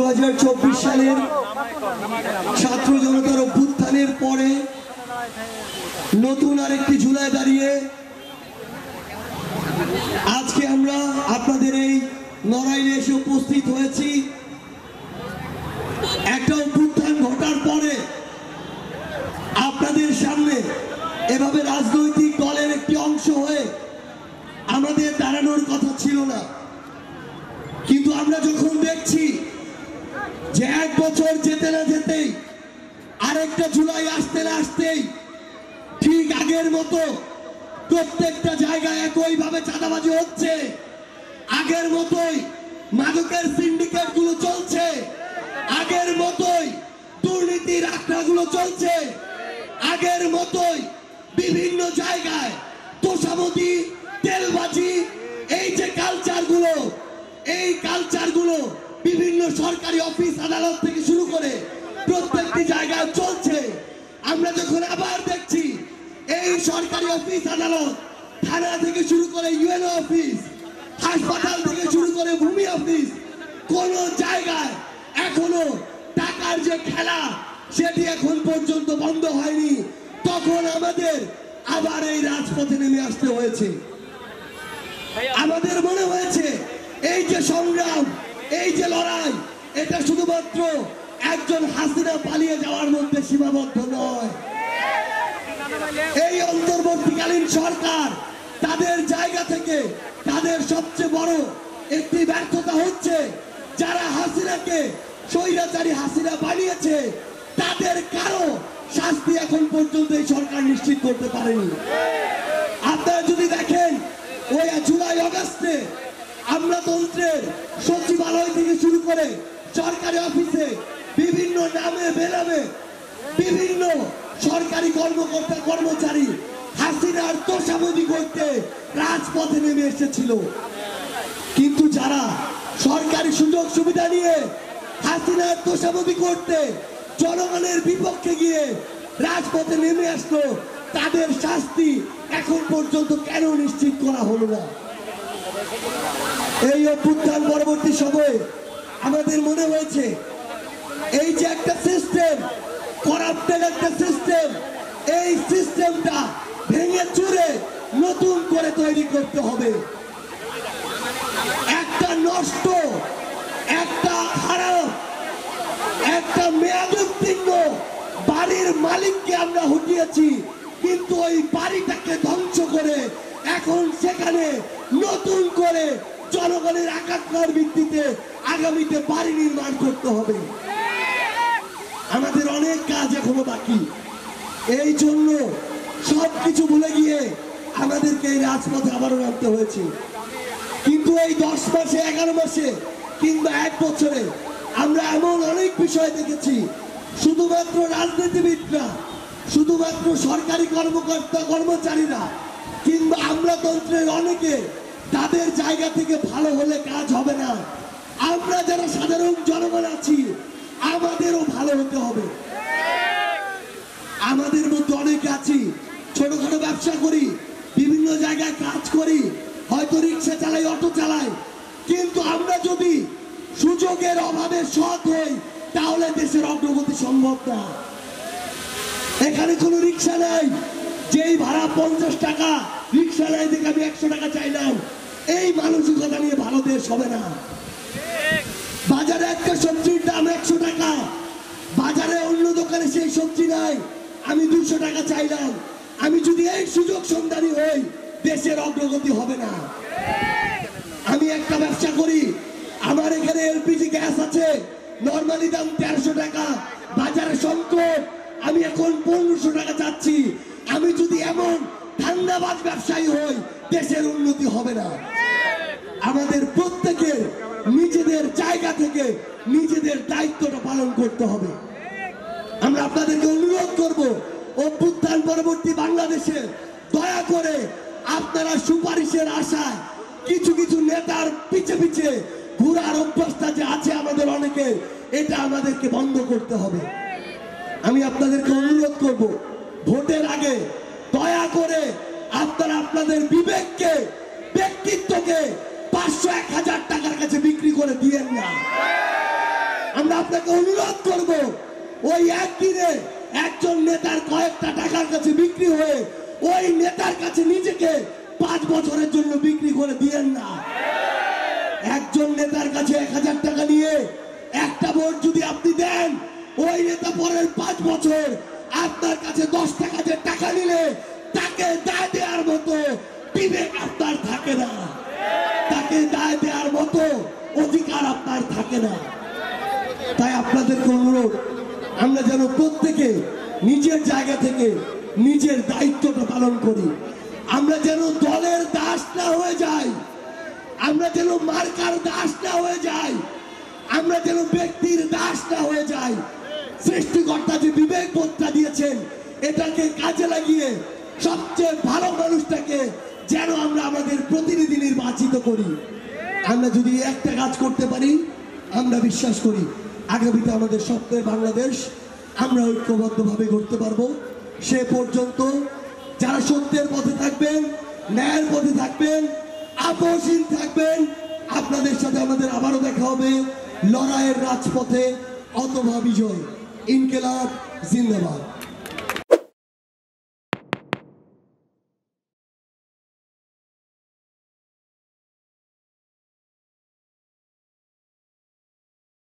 2024 সালের ছাত্র জনতার অভ্যুত্থানের পরে নতুন আরেকটি জুলাই দাঁড়িয়ে আজকে আমরা আপনাদের এই নড়াইলে এসে উপস্থিত হয়েছি। একটা অভ্যুত্থান ঘটার পরে আপনাদের সামনে এভাবে রাজনৈতিক দলের একটি অংশ হয়ে আমাদের দাঁড়ানোর কথা ছিল না, কিন্তু আমরা যখন দেখছি যে এক বছর যেতে না যেতেই আরেকটা জুলাই আসতে না আসতেই ঠিক আগের মতো প্রত্যেকটা জায়গায় একইভাবে চাঁদাবাজি হচ্ছে, আগের মতোই মাদকের সিন্ডিকেট গুলো চলছে, আগের মতোই দুর্নীতির আখড়াগুলো চলছে, আগের মতোই বিভিন্ন জায়গায় তোষামোদি তেলবাজি এই যে কালচারগুলো, এই কালচারগুলো বিভিন্ন সরকারি অফিস আদালত থেকে শুরু করে প্রত্যেকটি জায়গায় চলছে। আমরা যখন আবার দেখছি এই সরকারি অফিস আদালত, থানা থেকে শুরু করে ইউএনও অফিস, হাসপাতাল থেকে শুরু করে ভূমি অফিস, কোন জায়গায় এখনো টাকার যে খেলা সেটি এখন পর্যন্ত বন্ধ হয়নি, তখন আমাদের আবার এই রাজপথে নেমে আসতে হয়েছে। আমাদের মনে হয়েছে এই যে সংগ্রাম, এই যে লড়াই, এটা শুধুমাত্র একজন হাসিনা পালিয়ে যাওয়ার মধ্যে সীমাবদ্ধ নয়। এই অন্তর্বর্তীকালীন সরকার তাদের জায়গা থেকে তাদের সবচেয়ে বড় একটি ব্যর্থতা হচ্ছে, যারা হাসিনাকে স্বৈরাচারী হাসিনা বানিয়েছে তাদের কারো শাস্তি এখন পর্যন্ত এই সরকার নিশ্চিত করতে পারেনি। আপনারা যদি দেখেন ওই জুলাই আগস্টে আমলাতন্ত্রের সচিবালয় থেকে শুরু করে সরকারি অফিসে বিভিন্ন নামে বেনামে বিভিন্ন সরকারি কর্মকর্তা কর্মচারী হাসিনার তোষামোদি করতে রাজপথে নেমে এসেছিল, কিন্তু যারা সরকারি সুযোগ সুবিধা নিয়ে হাসিনার তোষামোদি করতে জনগণের বিপক্ষে গিয়ে রাজপথে নেমে আসলো, তাদের শাস্তি এখন পর্যন্ত কেন নিশ্চিত করা হলো না? এই অভ্যুত্থান পরবর্তী সময়ে আমাদের মনে হয়েছে এই যে একটা সিস্টেম, করাপ্টেড একটা সিস্টেম, এই সিস্টেমটা ভেঙে চুরে নতুন করে তৈরি করতে হবে। একটা নষ্ট, একটা খারাপ, একটা মেয়াদোত্তীর্ণ বাড়ির মালিককে আমরা হটিয়েছি, কিন্তু ওই বাড়িটাকে ধ্বংস করে এখন সেখানে নতুন করে জনগণের আকাঙ্ক্ষার ভিত্তিতে আগামীতে বাড়ি নির্মাণ করতে হবে। আমাদের অনেক কাজ এখনো বাকি, এই জন্য সবকিছু ভুলে গিয়ে আমাদেরকে এই রাজপথে আবারও নামতে হয়েছে। কিন্তু এই 10 মাসে 11 মাসে কিংবা 1 বছরে আমরা এমন অনেক বিষয় দেখেছি, শুধুমাত্র রাজনীতিবিদরা, শুধুমাত্র সরকারি কর্মকর্তা কর্মচারীরা কিংবা আমলাতন্ত্রের অনেকে তাদের জায়গা থেকে ভালো হলে কাজ হবে না। আমরা যারা সাধারণ জনগণ আছি আমাদেরও ভালো হতে হবে। আমাদের মধ্যে অনেকে আছি ছোটখাটো ব্যবসা করি, বিভিন্ন জায়গায় কাজ করি, হয়তো রিক্সা চালাই, অটো চালাই, কিন্তু আমরা যদি সুযোগের অভাবে সৎ হই তাহলে দেশের অগ্রগতি সম্ভব না। এখানে কোনো রিক্সা নাই, যেই ভাড়া 50 টাকা, রিক্সা নাই দেখে আমি 100 টাকা চাইলাম, এই মানসিকতা নিয়ে ভালো দেশ হবে না। বাজারে একটা সবজির দাম 100 টাকা, বাজারে অন্য দোকানে সেই সবজি নাই, আমি 200 টাকা চাইলাম, আমি যদি এই সুযোগ সন্ধানী হই দেশের অগ্রগতি হবে না। আমি একটা ব্যবসা করি, আমার এখানে এলপিজি গ্যাস আছে, নরমালি দাম 1300 টাকা, বাজারে সংকট, আমি এখন 1500 টাকা চাচ্ছি। আমি যদি এমন ধান্দাবাজ ব্যবসায়ী হই দেশের উন্নতি হবে না। আমাদের প্রত্যেকের নিজেদের জায়গা থেকে নিজেদের দায়িত্বটা পালন করতে হবে। আমরা আপনাদেরকে অনুরোধ করব, অভ্যুত্থান পরবর্তী বাংলাদেশে দয়া করে আপনারা সুপারিশের আশায় কিছু কিছু নেতার পিছে পিছে ঘোরার অভ্যাসটা যে আছে আমাদের অনেকে, এটা আমাদেরকে বন্ধ করতে হবে। আমি আপনাদেরকে অনুরোধ করব, ভোটের আগে দয়া করে আপনারা আপনাদের বিবেককে, ব্যক্তিত্বকে 500-1000 টাকার কাছে বিক্রি করে দিয়েন না। আমরা আপনাকে অনুরোধ করব, ওই একদিনে একজন নেতার কয়েকটা টাকার কাছে বিক্রি হয়ে ওই নেতার কাছে নিজেকে 5 বছরের জন্য বিক্রি করে দিয়েন না। একজন নেতার কাছে 1000 টাকা নিয়ে একটা ভোট যদি আপনি দেন, ওই নেতা পরের 5 বছর আপনার কাছে 10 টাকা টাকা নিলে তাকে দায় দেওয়ার মতো বিবেক আপনার থাকে না, তাকে দায় দেওয়ার মতো অধিকার আপনার থাকে না। তাই আপনাদেরকে অনুরোধ, আমরা যেন প্রত্যেকে নিজের জায়গা থেকে নিজের দায়িত্বটা পালন করি। আমরা যেন দলের দাস না হয়ে যাই, আমরা যেন মার্কার দাস না হয়ে যাই, আমরা যেন ব্যক্তির দাস না হয়ে যাই। সৃষ্টিকর্তা যে বিবেক বোধটা দিয়েছেন, এটাকে কাজে লাগিয়ে সবচেয়ে ভালো মানুষটাকে যেন আমরা আমাদের প্রতিনিধি নির্বাচিত করি। আমরা যদি একটা কাজ করতে পারি, আমরা বিশ্বাস করি আগামীতে আমাদের স্বপ্নের বাংলাদেশ আমরা ঐক্যবদ্ধভাবে করতে পারবো। সে পর্যন্ত যারা সত্যের পথে থাকবেন, ন্যায়ের পথে থাকবেন, আপোষহীন থাকবেন, আপনাদের সাথে আমাদের আবারও দেখা হবে লড়াইয়ের রাজপথে। অথবা বিজয়। ইনকিলাব জিন্দাবাদ।